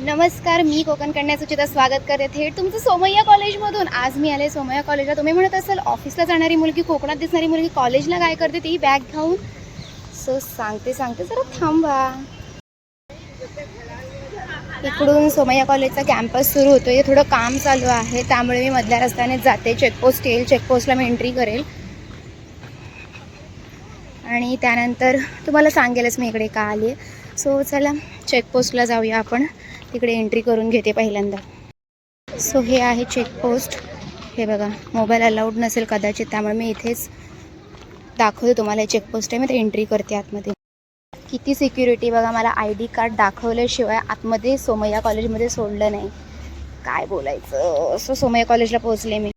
नमस्कार, मी कोकण कन्या सुचिता स्वागत करते थेट तुमचं सोमय्या कॉलेजमधून. आज मी आले सोमय्या कॉलेजला. तुम्ही म्हणत असाल ऑफिसला जाणारी मुलगी, कोकणात दिसणारी मुलगी कॉलेजला काय करते ती बॅग घेऊन. सो सांगते जरा थांबा. इकडून सोमय्या कॉलेजचा कॅम्पस सुरू होतो. हे थोडं काम चालू आहे, त्यामुळे मी मधल्या रस्त्याने जाते. चेकपोस्ट येईल, चेकपोस्टला मी एंट्री करेल आणि त्यानंतर तुम्हाला सांगेलच मी इकडे का आली. सो चला चेकपोस्टला जाऊया आपण. तिकडे एंट्री करून घेते पहिल्यांदा. सो हे आहे चेकपोस्ट. हे बघा, मोबाईल अलाउड नसेल कदाचित, त्यामुळे मी इथेच दाखवते तुम्हाला. चेकपोस्ट आहे, मी ते एंट्री करते आतमध्ये. किती सिक्युरिटी बघा, मला ID कार्ड दाखवल्याशिवाय आतमध्ये सोमय्या कॉलेजमध्ये सोडलं नाही. काय बोलायचं. असं सोमय्या कॉलेजला पोहोचले मी.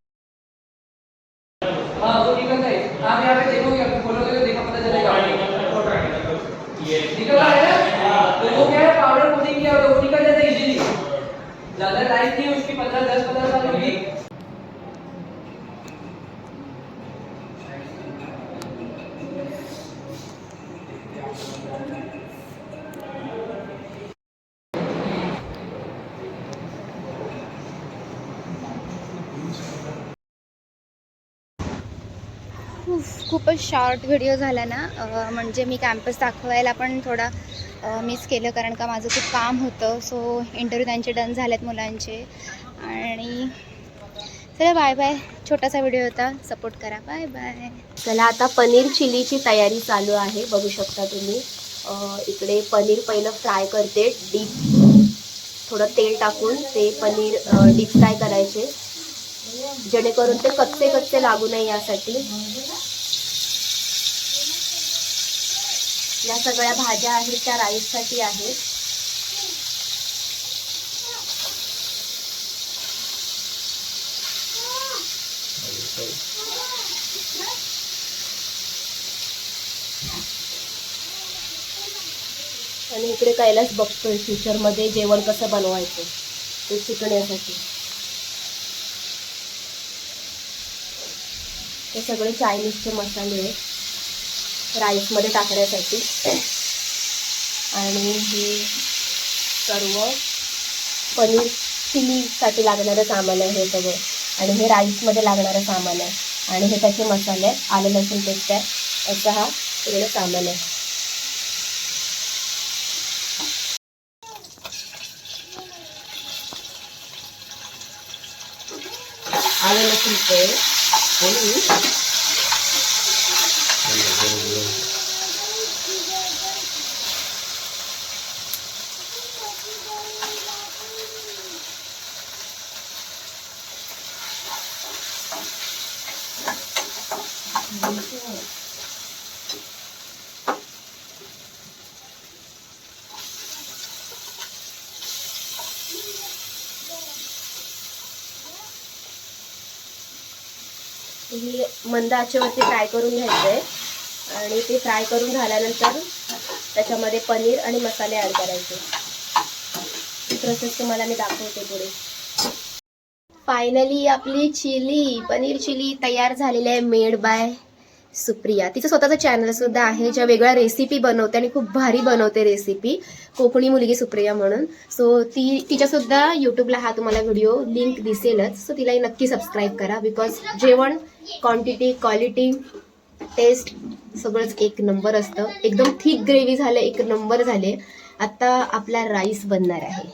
खूपच शॉर्ट व्हिडिओ झाला ना. म्हणजे मी कॅम्पस दाखवायला पण थोडा मिस केलं, कारण का माझं खूप काम होतं. सो इंटरव्ह्यू त्यांचे डन झालेत मुलांचे. आणि चला बाय बाय. छोटासा व्हिडिओ होता, सपोर्ट करा. Bye bye. चला आता पनीर चिलीची तयारी चालू आहे, बघू शकता तुम्ही. इकडे पनीर पहिलं फ्राय करते. थोडं तेल टाकून ते पनीर डीप फ्राय करायचे, जेणेकरून ते कच्चे लागू नये यासाठी. या सगळ्या भाज्या आहेत त्या राईससाठी आहेत. आणि इकडे कैलास बघतोय फ्युचरमध्ये जेवण कसं बनवायचं ते शिकण्यासाठी. हे सगळे चायनीजचे मसाले आहेत राईसमध्ये टाकण्यासाठी. आणि हे सर्व पनीर चिलीसाठी लागणारं सामान आहे हे सगळं. आणि हे राईसमध्ये लागणारं सामान आहे. आणि हे त्याचे मसाले आहेत, आलं लसूण पेस्ट आहे, असं हा सगळं सामान आहे. आलं लसूण पेस्ट ही मंद आचेवरती फ्राय करून घ्यायचं आहे. आणि ते फ्राय करून झाल्यानंतर त्याच्यामध्ये पनीर आणि मसाले ॲड करायचे. ही प्रोसेस तुम्हाला मी दाखवते पुढे. फायनली आपली पनीर चिली तयार झालेली आहे, मेड बाय सुप्रिया. तिचं स्वतःचं चॅनल सुद्धा आहे, ज्या वेगळ्या रेसिपी बनवते आणि खूप भारी बनवते रेसिपी. कोकणी मुलगी सुप्रिया म्हणून. सो तिच्यासुद्धा यूट्यूबला हा तुम्हाला व्हिडिओ लिंक दिसेलच. सो तिलाही नक्की सबस्क्राईब करा. बिकॉज जेवण क्वांटिटी, क्वालिटी, टेस्ट सगळंच एक नंबर असतं. एकदम थिक ग्रेव्ही झालं, एक नंबर झाले. आता आपला राईस बनणार आहे.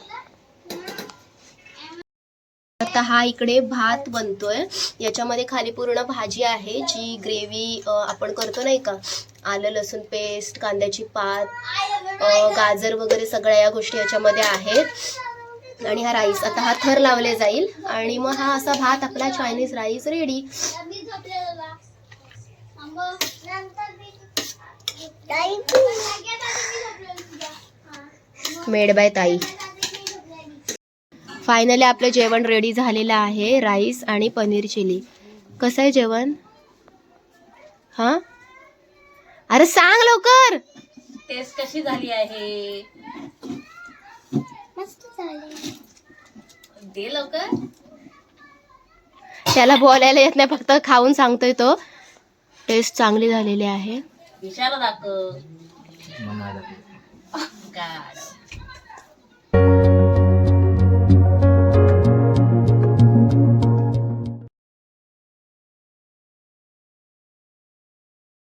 आता हा इकडे भात बनतोय. याच्यामध्ये खाली पूर्ण भाजी आहे, जी ग्रेव्ही आपण करतो नाही का, आलं लसूण पेस्ट, कांद्याची पात, गाजर वगैरे सगळ्या या गोष्टी याच्यामध्ये आहेत. आणि हा राईस, आता हा थर लावले जाईल आणि मग हा असा भात आपला Chinese rice ready. Made by ताई. फायनली आपलं जेवण रेडी झालेलं आहे, राईस आणि पनीर चिली. कसं आहे जेवण? हा, अरे सांग लवकर. टेस्ट कशी झाली आहे? मस्त झाली. दे लवकर. त्याला बोलायला येत नाही, फक्त खाऊन सांगतोय तो. टेस्ट चांगली झालेली आहे. विचार दाखव.